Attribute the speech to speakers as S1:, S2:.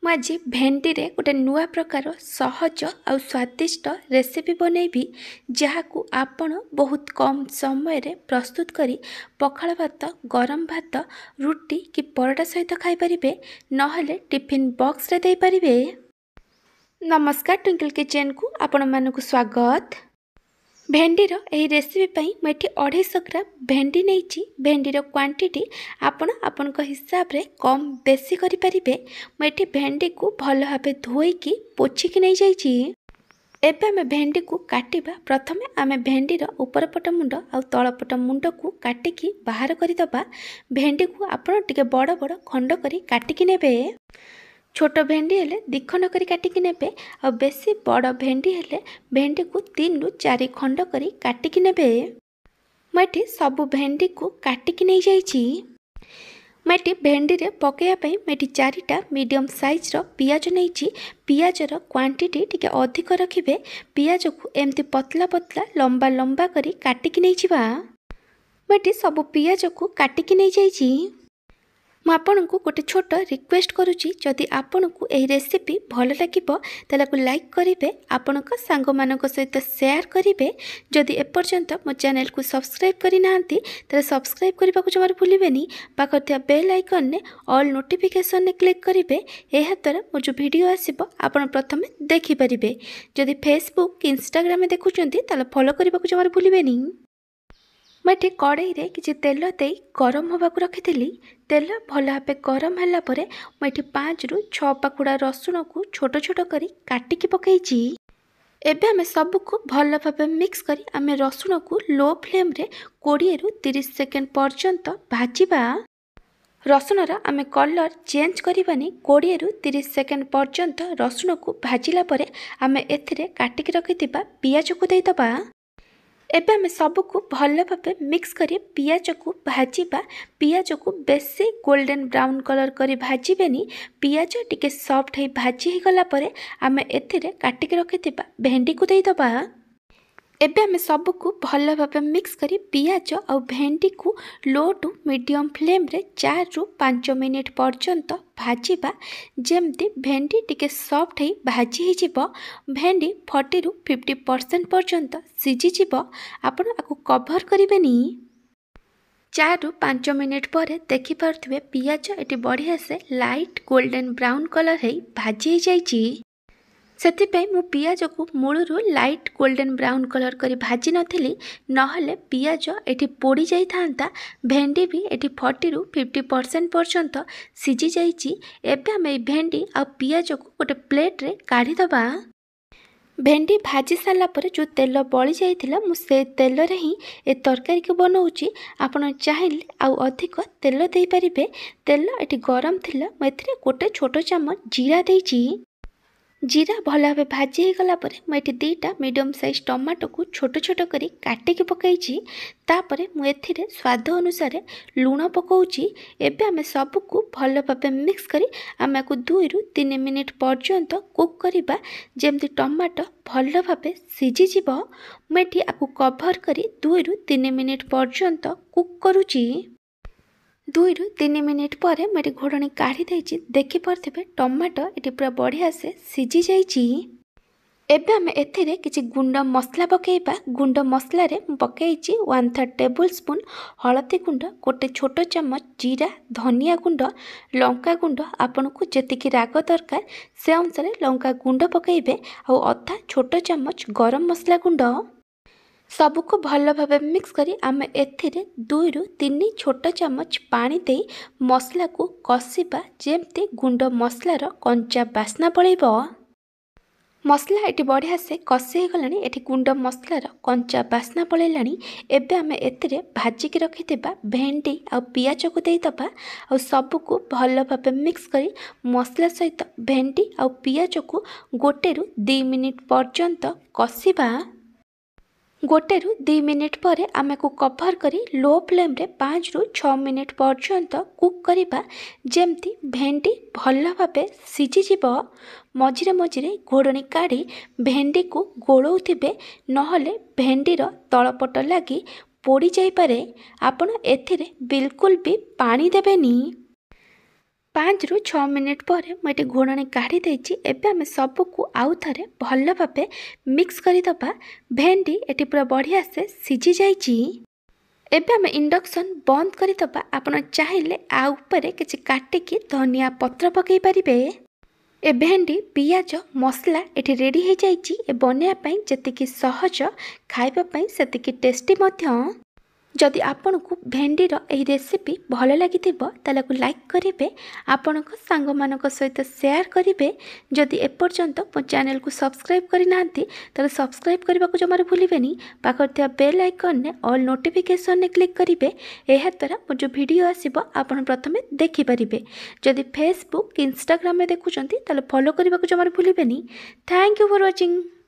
S1: ମୁଁ ଆଜି ଭେଣ୍ଡିରେ ଗୋଟେ ନୂଆ ପ୍ରକାର ସହଜ ଆଉ ସ୍ୱାଦିଷ୍ଟ ରେସିପି ବନେଇବି, ଯାହାକୁ ଆପଣ ବହୁତ କମ୍ ସମୟରେ ପ୍ରସ୍ତୁତ କରି ପଖାଳ ଭାତ, ଗରମ ଭାତ, ରୁଟି କି ପରଟା ସହିତ ଖାଇପାରିବେ, ନହେଲେ ଟିଫିନ୍ ବକ୍ସରେ ଦେଇପାରିବେ। ନମସ୍କାର, ଟ୍ୱିଙ୍କଲ୍ କିଚେନ୍କୁ ଆପଣମାନଙ୍କୁ ସ୍ୱାଗତ। ଭେଣ୍ଡିର ଏହି ରେସିପି ପାଇଁ ମୁଁ ଏଠି 250 ଗ୍ରାମ ଭେଣ୍ଡି ନେଇଛି। ଭେଣ୍ଡିର କ୍ୱାଣ୍ଟିଟି ଆପଣ ଆପଣଙ୍କ ହିସାବରେ କମ୍ ବେଶୀ କରିପାରିବେ। ମୁଁ ଏଠି ଭେଣ୍ଡିକୁ ଭଲ ଭାବେ ଧୋଇକି ପୋଛିକି ନେଇଯାଇଛି। ଏବେ ଆମେ ଭେଣ୍ଡିକୁ କାଟିବା। ପ୍ରଥମେ ଆମେ ଭେଣ୍ଡିର ଉପର ପଟ ମୁଣ୍ଡ ଆଉ ତଳ ପଟ ମୁଣ୍ଡକୁ କାଟିକି ବାହାର କରିଦେବା। ଭେଣ୍ଡିକୁ ଆପଣ ଟିକେ ବଡ଼ ବଡ଼ ଖଣ୍ଡ କରି କାଟିକି ନେବେ। छोट भेंडी हेले दिखंड करी काटिकी नेबे और बेसी बड़ भेंडी हेले भेंडी को 3 रु 4 खंड करी काटिकी नेबे। मैं सबु भेंडी को काटिकी नहीं जाइछि। मैं भेंडी रे पकेया पई मैं 4टा मीडियम साइज रो पियाज नैछि। पियाज रो क्वांटिटी टिके अधिक रखिबे। पियाज को एमती पतला पतला लंबा लंबा करी काटिकी नहीं छिबा। मैं सबु पियाज को काटिकी नहीं जाइछि। ମୁଁ ଆପଣଙ୍କୁ ଗୋଟେ ଛୋଟ ରିକ୍ୱେଷ୍ଟ କରୁଛି, ଯଦି ଆପଣଙ୍କୁ ଏହି ରେସିପି ଭଲ ଲାଗିବ ତାହେଲେ ଲାଇକ୍ କରିବେ, ଆପଣଙ୍କ ସାଙ୍ଗମାନଙ୍କ ସହିତ ସେୟାର କରିବେ। ଯଦି ଏପର୍ଯ୍ୟନ୍ତ ମୋ ଚ୍ୟାନେଲକୁ ସବସ୍କ୍ରାଇବ୍ କରିନାହାନ୍ତି ତାହେଲେ ସବସ୍କ୍ରାଇବ୍ କରିବାକୁ ଜମାରୁ ଭୁଲିବେନି। ପାଖରେ ଥିବା ବେଲ୍ ଆଇକନ୍ରେ ଅଲ୍ ନୋଟିଫିକେସନ୍ରେ କ୍ଲିକ୍ କରିବେ। ଏହାଦ୍ୱାରା ମୋର ଯେଉଁ ଭିଡ଼ିଓ ଆସିବ ଆପଣ ପ୍ରଥମେ ଦେଖିପାରିବେ। ଯଦି ଫେସବୁକ୍ କି ଇନଷ୍ଟାଗ୍ରାମରେ ଦେଖୁଛନ୍ତି ତାହେଲେ ଫଲୋ କରିବାକୁ ଜମାରୁ ଭୁଲିବେନି। मैं ये कड़ाई रे किसी तेल दे गरम होबाक रखी। तेल भल भाव गरम है मुझे 5 रु 6 पाखुड़ा रसुण को छोट छोट करी काटिकी पकईची। एबे आमे सबको भल भाव मिक्स करी आमे रसुण को लो फ्लेम रे 20 रु 30 सेकेंड पर्यंत भाजिबा। रसुणर आमे कलर चेंज करबानी। 20 रु 30 सेकेंड पर्यंत रसुण को भाजिला परे आमे एथिरे काटिकी रखिथिबा पियाज को देइदबा। एबे आमे सबको भल भाव मिक्स करी पियाज को भाजिबा। पियाज को बेसी गोल्डन ब्राउन कलर करी भाजिबेनी। पियाज टिके सॉफ्ट है भाजी ही गला परे आमे एथिरे काटिकी रखिथिबा भेंडी को देइदबा। एबे आमे सबको भल भाव मिक्स करी पियाज और भेंडी को लो टू मीडियम फ्लेम रे 4 रु 5 मिनिट पर्यंत भाजिबा। जेमती भेंडी टिके सॉफ्ट है भाजी ही जिवो। भेंडी 40 रु 50% पर्यंत सिझी जिवो। आपण आकु कवर करिबेनी। 4 रु 5 मिनिट पर देखि पारथिबे पियाज एटी बढ़िया से लाइट गोल्डन ब्राउन कलर है भाजी ही जाइछि। सेथिपाई मु पियाज को मूलरू लाइट गोल्डन ब्राउन कलर करी भाजी नथिली, नहले पियाज एटी पोड़ी जाई थांता। भेंडी भी एटी 40 रु 50% पर्यंत सिझी जाइछि। एबे आमे भेंडी आ पियाज को गोटे प्लेट रे काढ़ी दबा। भेंडी भाजी सारा पर जो तेल बड़ी जाइथिला मु से तेल रे ही ए तरकारी को बनाउची। आपण चाहिए आउ अधिक तेल देई परिबे। तेल एटी गरम थिला म एथिरे गोटे छोट चामच जीरा देइची। जीरा भल भाव भाजी हो गला परे मैं 2टा मीडियम साइज टमाटो को छोट छोट करी काटिकी पकईची। तापरे मु एथिरे स्वाद अनुसार लूण पकाउची। एबे आमे सबको भल भाव मिक्स करी आमे को 2 रु 3 मिनिट पर्यंत कुक करिबा। जेमती टमाटो भल भाव सिझी जिवो। मैं आकु कवर करी 2 रु 3 मिनिट पर्यंत कुक करूची। 2 रु 3 मिनिट पर मैं घोड़नी काढ़ी देइछि। देखि पारथिबे टमाटो एटी पूरा बढ़िया से सिझी जाइछि। एबे आमे एथिरे किछि गुंड मसला पकेइबा। गुंड मसला रे मु पकेइछि 1/3 टेबल स्पून हळदी गुंड, गोटे छोट चामच जीरा धनिया गुंड, लंका गुंड आपनको जेतिकी राग दरकार से अनुसार लंका गुंड पकेइबे। आ अधा छोट चामच गरम मसला गुंड सबको भल भाव मिक्स करी आमे एथिरे 2 रु 3 छोट चामच पानी दे मसला को कषिबा। जेमती गुंड मसलार कंचा बास्ना पड़ेब। मसला एटी बढ़िया से कषि हो गलानी। एटी गुंड मसलार कंचा बास्ना पड़ेलानी। एबे आमे एथिरे भाजिकी रखिथिबा भेंडी आ पियाज को देइदबा। आ सबको भल भाव मिक्स करी मसला सहित भेंडी आ पियाज को 1 रु 2 मिनिट पर्यंत कषिबा। 1 रु 2 मिनिट पर आमे को कवर करी लो फ्लेम रे 5 रु 6 मिनिट पर्यंत कुक करिबा। जेमती भेंडी भल भाव सिझी जिवो। मझिरे मझिरे घोड़नी काढ़ी भेंडी को गोलौथिबे, नहले भेंडीर तलपट लगी पोड़ी जाई पारे। आपण एथिरे बिल्कुल भी पानी देबेनी। 5 ରୁ 6 ମିନିଟ୍ ପରେ ମୁଁ ଏଠି ଘୋଡ଼ଣୀ କାଢ଼ି ଦେଇଛି। ଏବେ ଆମେ ସବୁକୁ ଆଉ ଥରେ ଭଲ ଭାବେ ମିକ୍ସ କରିଦେବା। ଭେଣ୍ଡି ଏଠି ପୁରା ବଢ଼ିଆ ସେ ସିଝି ଯାଇଛି। ଏବେ ଆମେ ଇଣ୍ଡକ୍ସନ୍ ବନ୍ଦ କରିଦେବା। ଆପଣ ଚାହିଁଲେ ଆ ଉପରେ କିଛି କାଟିକି ଧନିଆ ପତ୍ର ପକାଇ ପାରିବେ। ଏ ଭେଣ୍ଡି ପିଆଜ ମସଲା ଏଠି ରେଡ଼ି ହୋଇଯାଇଛି। ଏ ବନେଇବା ପାଇଁ ଯେତିକି ସହଜ, ଖାଇବା ପାଇଁ ସେତିକି ଟେଷ୍ଟି ମଧ୍ୟ। ଯଦି ଆପଣଙ୍କୁ ଭେଣ୍ଡିର ଏହି ରେସିପି ଭଲ ଲାଗିଥିବ ତାହେଲେ ଲାଇକ୍ କରିବେ, ଆପଣଙ୍କ ସାଙ୍ଗମାନଙ୍କ ସହିତ ସେୟାର କରିବେ। ଯଦି ଏପର୍ଯ୍ୟନ୍ତ ମୋ ଚ୍ୟାନେଲକୁ ସବସ୍କ୍ରାଇବ୍ କରିନାହାନ୍ତି ତାହେଲେ ସବସ୍କ୍ରାଇବ୍ କରିବାକୁ ଜମାରୁ ଭୁଲିବେନି। ପାଖରେ ଥିବା ବେଲ୍ ଆଇକନ୍ରେ ଅଲ୍ ନୋଟିଫିକେସନ୍ରେ କ୍ଲିକ୍ କରିବେ। ଏହାଦ୍ୱାରା ମୋ ଯେଉଁ ଭିଡ଼ିଓ ଆସିବ ଆପଣ ପ୍ରଥମେ ଦେଖିପାରିବେ। ଯଦି ଫେସବୁକ୍ ଇନଷ୍ଟାଗ୍ରାମରେ ଦେଖୁଛନ୍ତି ତାହେଲେ ଫଲୋ କରିବାକୁ ଜମାରୁ ଭୁଲିବେନି। Thank you for watching.